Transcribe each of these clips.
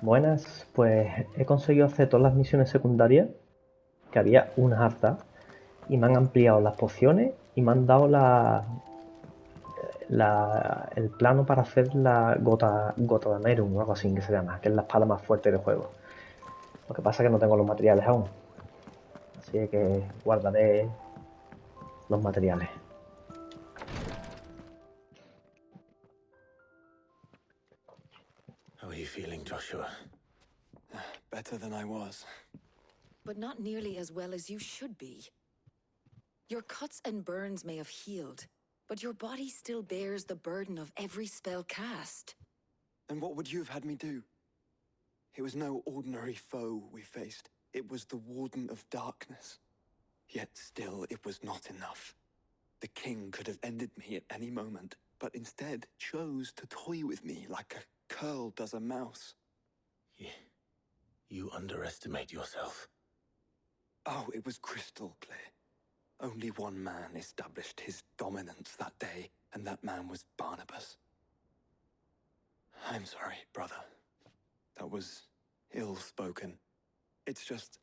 Buenas, pues he conseguido hacer todas las misiones secundarias, que había unas hartas, y me han ampliado las pociones y me han dado el plano para hacer la gota de Merum o algo así que se llama, que es la espada más fuerte del juego. Lo que pasa es que no tengo los materiales aún, así que guardaré los materiales. How are you feeling, Joshua? Better than I was. But not nearly as well as you should be. Your cuts and burns may have healed, but your body still bears the burden of every spell cast. And what would you have had me do? It was no ordinary foe we faced. It was the Warden of Darkness. Yet still, it was not enough. The king could have ended me at any moment, but instead chose to toy with me like a curl does a mouse. You underestimate yourself. Oh, it was crystal clear. Only one man established his dominance that day, and that man was Barnabas. I'm sorry, brother. That was ill-spoken. It's just,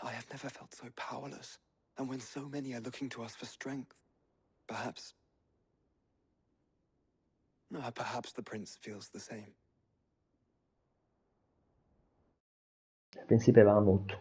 I have never felt so powerless. And when so many are looking to us for strength, perhaps the prince feels the same. El príncipe Bahamut.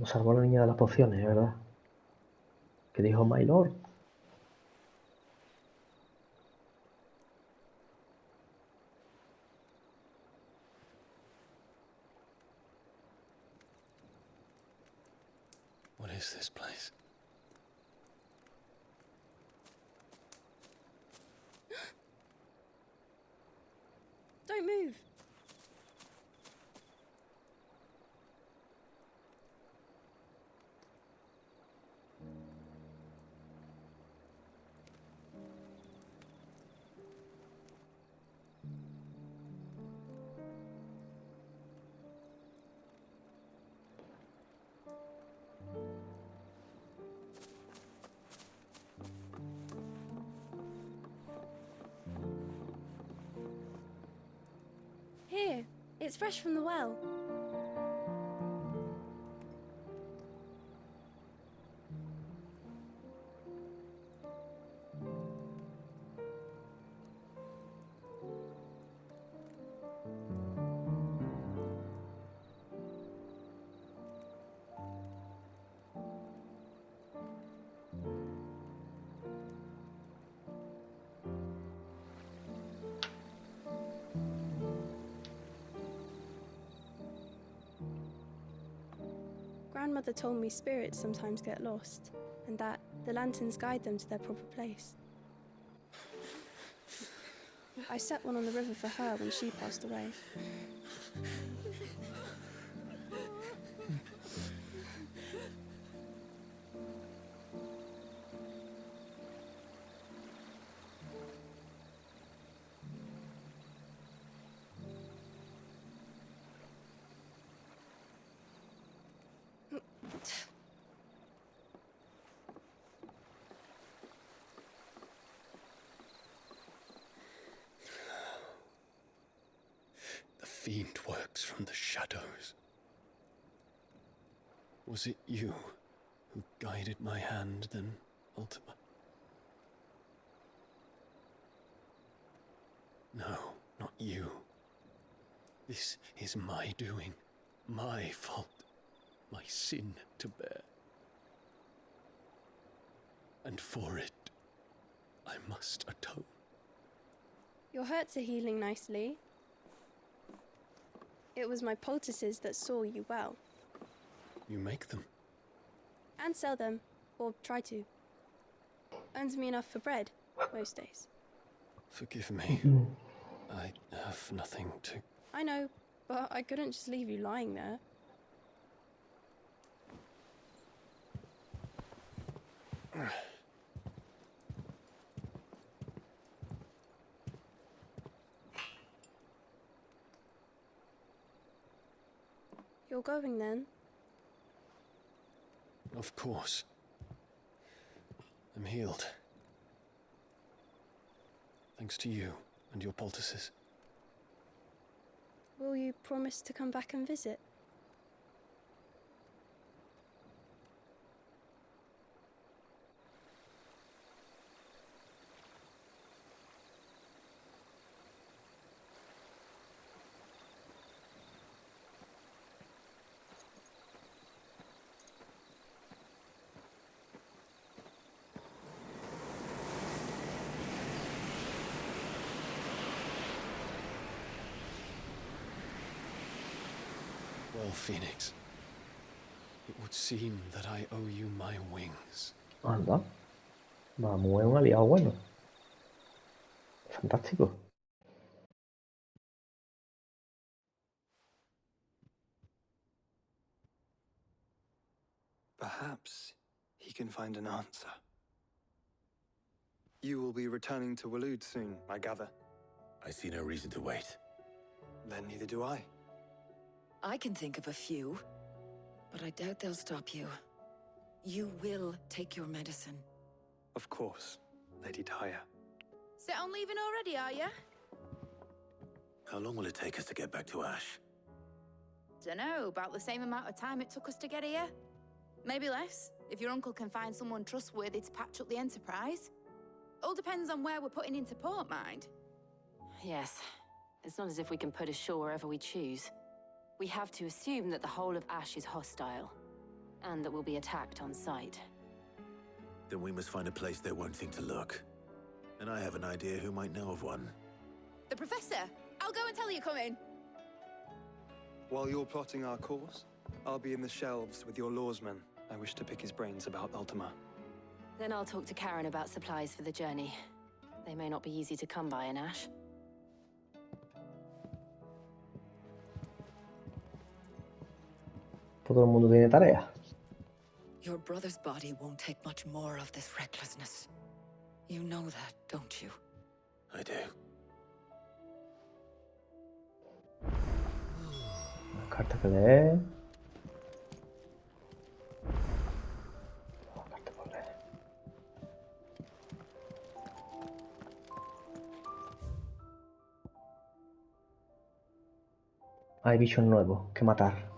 Nos salvó la niña de las pociones, ¿verdad? Que dijo My Lord. What is this place? Don't move. Here, it's fresh from the well. Grandmother told me spirits sometimes get lost, and that the lanterns guide them to their proper place. I set one on the river for her when she passed away. The fiend works from the shadows. Was it you who guided my hand, then, Ultima? No, not you. This is my doing, my fault, my sin to bear. And for it, I must atone. Your hurts are healing nicely. It was my poultices that saw you well. You make them? And sell them. Or try to. Earns me enough for bread, most days. Forgive me. I have nothing to... I know, but I couldn't just leave you lying there. You're going then? Of course. I'm healed. Thanks to you and your poultices. Will you promise to come back and visit? Well, Phoenix, it would seem that I owe you my wings. Anda. Vamos, es un aliado bueno. Fantástico. Perhaps he can find an answer. You will be returning to Waloed soon, I gather. I see no reason to wait. Then neither do I. I can think of a few, but I doubt they'll stop you. You will take your medicine. Of course, Lady Daya. Set on leaving already, are you? How long will it take us to get back to Ash? Dunno, about the same amount of time it took us to get here. Maybe less, if your uncle can find someone trustworthy to patch up the Enterprise. All depends on where we're putting into port, mind. Yes. It's not as if we can put ashore wherever we choose. We have to assume that the whole of Ash is hostile, and that we'll be attacked on sight. Then we must find a place they won't think to look. And I have an idea who might know of one. The Professor! I'll go and tell you coming! While you're plotting our course, I'll be in the shelves with your lawsman. I wish to pick his brains about Ultima. Then I'll talk to Karen about supplies for the journey. They may not be easy to come by in Ash. Todo el mundo tiene tarea. Your brother's body won't take much more of this recklessness. You know that, don't you? I do. Una carta que leer. Una carta por leer. Hay bichos nuevos que matar.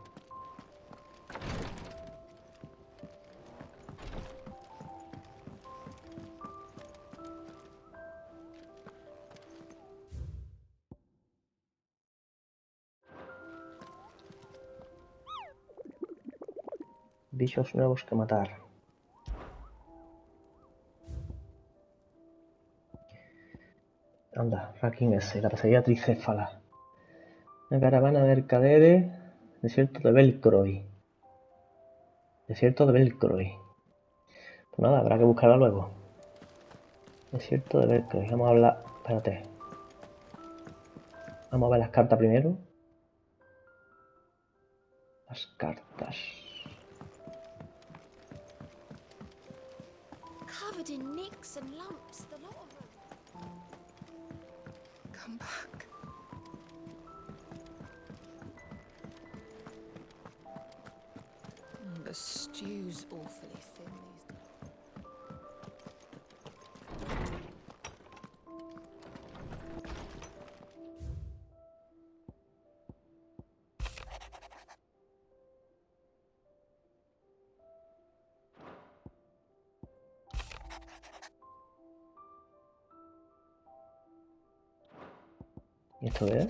Bichos nuevos que matar. Anda, ranking S, la pesadilla tricéfala. Una caravana de mercaderes. Desierto de Belcroy. Desierto de Belcroy. Pues nada, habrá que buscarla luego. Desierto de Belcroy. Vamos a hablar. Espérate. Vamos a ver las cartas primero. Las cartas. Covered in nicks and lumps, the lot of them. Come back. The stew's awfully thin these days. ¿Y esto es?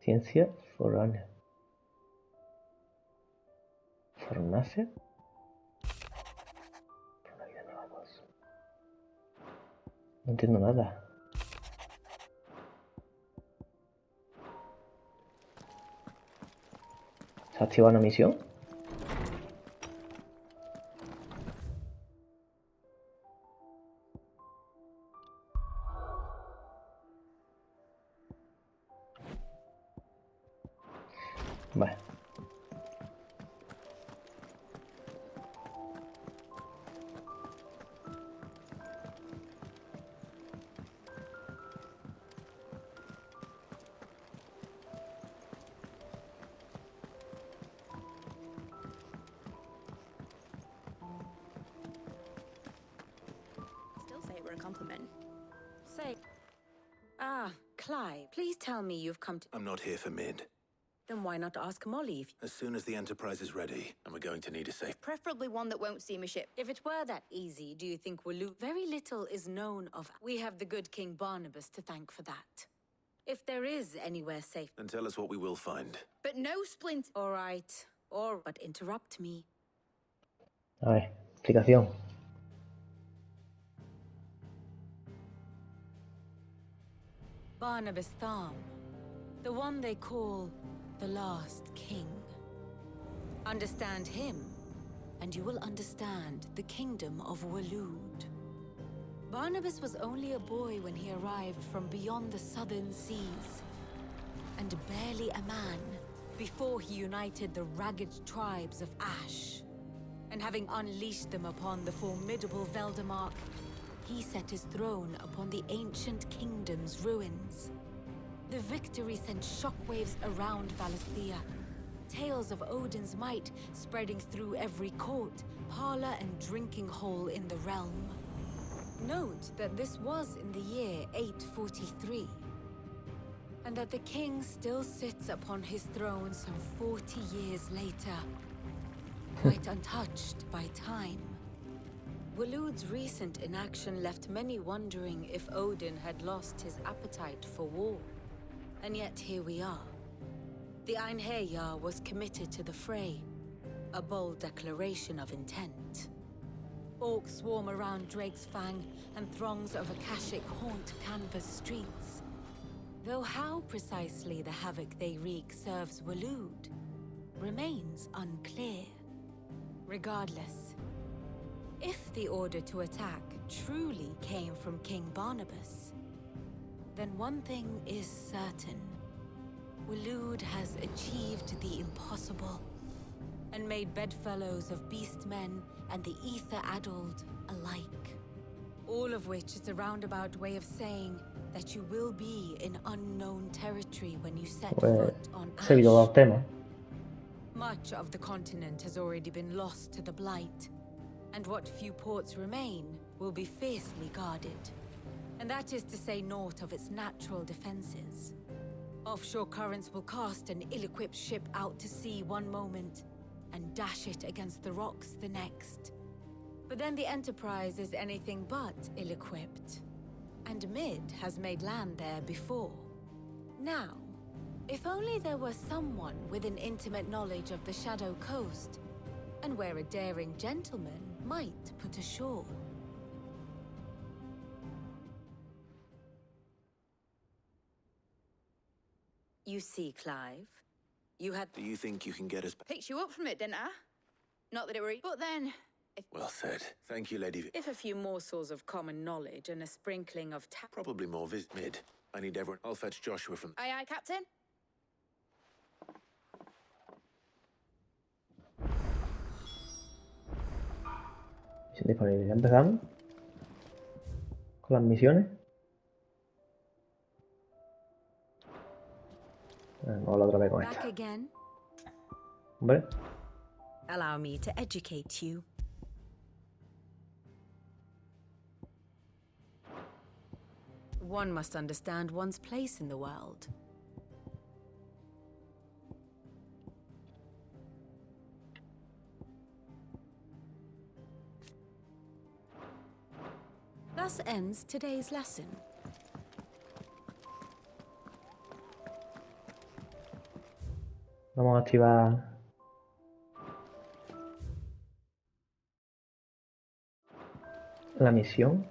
Ciencia foránea. Farmacia. Por una vida nueva cosa. No entiendo nada. ¿Se ha activado una misión? compliment. Say. Ah, Clive, please tell me you've come to... I'm not here for mid. Then why not ask Molly if... As soon as the Enterprise is ready, and we're going to need a safe... Preferably one that won't see my ship. If it were that easy, do you think Waloed... Very little is known of... We have the good King Barnabas to thank for that. If there is anywhere safe... Then tell us what we will find. But no splint. All right. But interrupt me. A ver, explicación. Barnabas Tham. The one they call the last king. Understand him, and you will understand the kingdom of Waloed. Barnabas was only a boy when he arrived from beyond the southern seas, and barely a man before he united the ragged tribes of Ash. And having unleashed them upon the formidable Veldamark, he set his throne upon the ancient kingdom's ruins. The victory sent shockwaves around Valisthea, tales of Odin's might spreading through every court, parlor, and drinking hole in the realm. Note that this was in the year 843, and that the king still sits upon his throne some 40 years later, quite untouched by time. Waloed's recent inaction left many wondering if Odin had lost his appetite for war. And yet here we are. The Einherjar was committed to the fray, a bold declaration of intent. Orcs swarm around Drake's Fang, and throngs of Akashic haunt Canvas streets. Though how precisely the havoc they wreak serves Waloed remains unclear. Regardless, if the order to attack truly came from King Barnabas, then one thing is certain. Waloed has achieved the impossible, and made bedfellows of beastmen and the ether-addled alike. All of which is a roundabout way of saying that you will be in unknown territory when you set foot on Ash. Seguido dos temas. Much of the continent has already been lost to the Blight, and what few ports remain will be fiercely guarded. And that is to say naught of its natural defenses. Offshore currents will cast an ill-equipped ship out to sea one moment, and dash it against the rocks the next. But then the Enterprise is anything but ill-equipped, and Mid has made land there before. Now, if only there were someone with an intimate knowledge of the Shadow Coast, and where a daring gentleman might put ashore. You see, Clive, you had... Do you think you can get us... Picked you up from it, didn't I? Not that it were... But then, Well said. Thank you, Lady If a few morsels of common knowledge and a sprinkling of Probably more mid. I need everyone. I'll fetch Joshua from... Aye, aye, Captain. Misión disponible. Ya empezamos con las misiones. Vamos a hablar otra vez con back esta. again. Hombre, Allow me to educate you. One must understand one's place in the world. Thus ends today's lesson. vamos a activar la misión.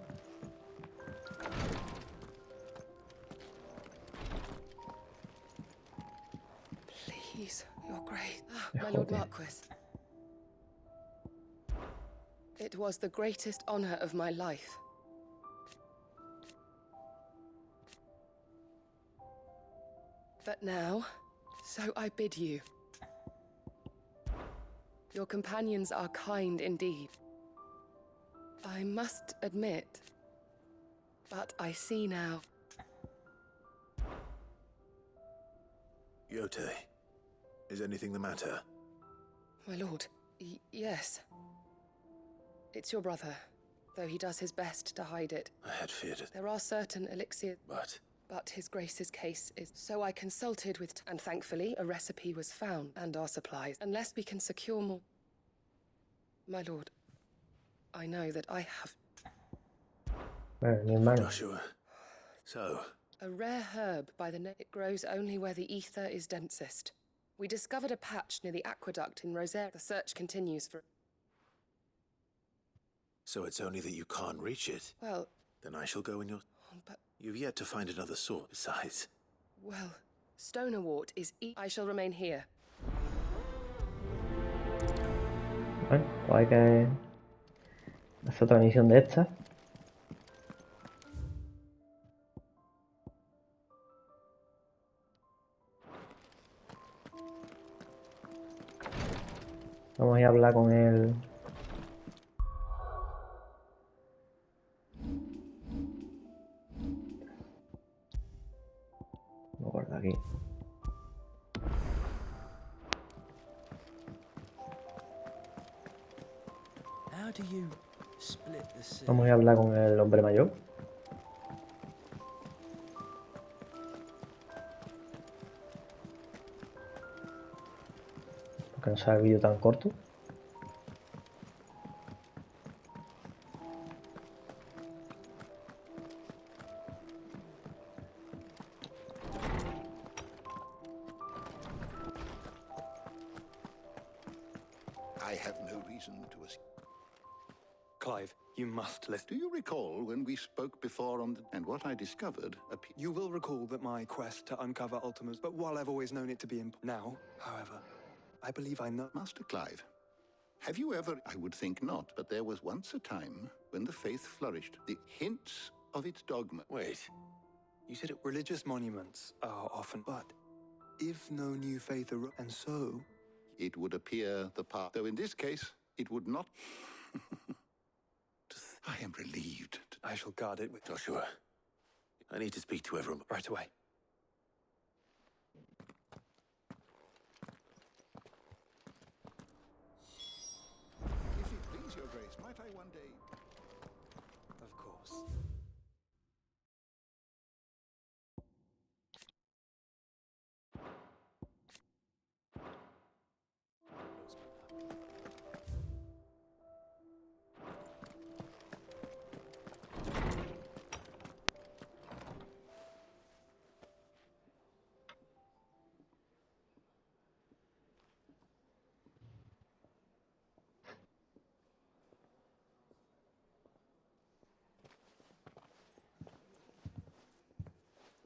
Please, Your Grace. My Lord Marquis. It was the greatest honor of my life. But now, so I bid you. Your companions are kind indeed. I must admit, but I see now. Yote, is anything the matter? My lord, yes. It's your brother, though he does his best to hide it. I had feared it. There are certain elixirs, But His Grace's case is... So I consulted with... And thankfully, a recipe was found, and our supplies. Unless we can secure more... My lord, I know that I have... Bueno, mi hermano. Joshua. So, A rare herb by the name. It grows only where the ether is densest. We discovered a patch near the aqueduct in Rosaire. The search continues for... so it's only that you can't reach it. Well, Then I shall go in your... but... You've yet to find another sword. Besides, Well, Stonewort is... I shall remain here. Bueno, pues hay que hacer otra misión de esta. Vamos a ir a hablar con él. Lo guardo aquí. How do you split the sea? Vamos a ir a hablar con el hombre mayor. Porque no sea el vídeo tan corto. I have no reason to assume. Clive, you must listen. Do you recall when we spoke before on the... and what I discovered? You will recall that my quest to uncover Ultima's, but while I've always known it to be now, however, I believe I know. Master Clive, have you ever... I would think not, but there was once a time when the faith flourished. The hints of its dogma. wait. You said it... Religious monuments are often, but if no new faith arose, and so... It would appear the path, though in this case, it would not... I am relieved. I shall guard it with... Joshua, I need to speak to everyone. Right away. If it please your grace, might I one day... Of course.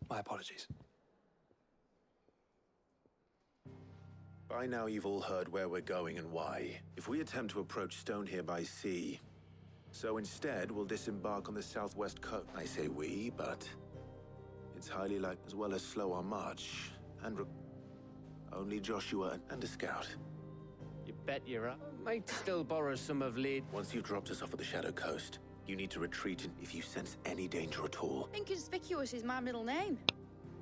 My apologies. By now you've all heard where we're going and why. If we attempt to approach Stone here by sea, so instead we'll disembark on the southwest coast. I say we, but it's highly likely, as well as slow our march, and only Joshua and a scout. You bet you're up. Might still borrow some of Lid. Once you've dropped us off at the Shadow Coast, you need to retreat if you sense any danger at all. Inconspicuous is my middle name.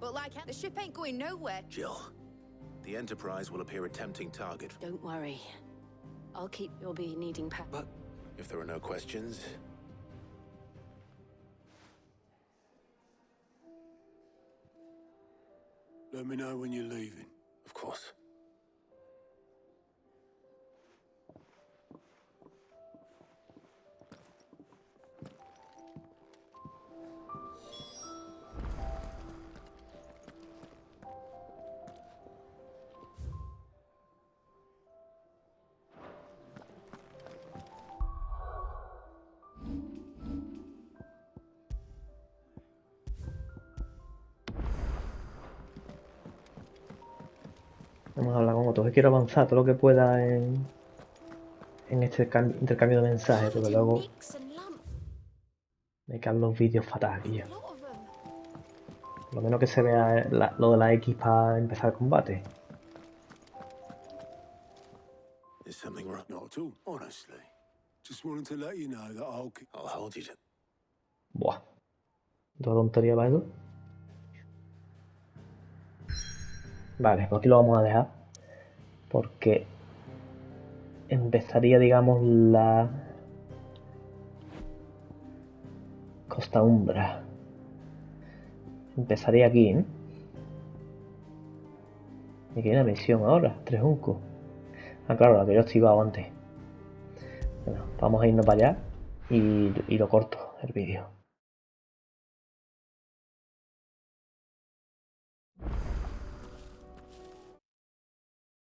But like, the ship ain't going nowhere. Jill, the Enterprise will appear a tempting target. Don't worry. I'll keep... You'll be needing But If there are no questions, Let me know when you're leaving. of course. Vamos a hablar con otros. Que quiero avanzar todo lo que pueda en este intercambio de mensajes, porque luego me caen los vídeos fatal aquí ya. Por lo menos que se vea lo de la X para empezar el combate. Is something wrong? Not at all, honestly. Just wanted to let you know that I'll hold you to... Buah. ¿Toda tontería para eso? Vale, pues aquí lo vamos a dejar. Porque empezaría, digamos, esta umbra. Empezaré aquí, ¿eh? Me queda una misión ahora, 3 juncos. Ah, claro, la que yo he activado antes. Bueno, vamos a irnos para allá y lo corto el vídeo.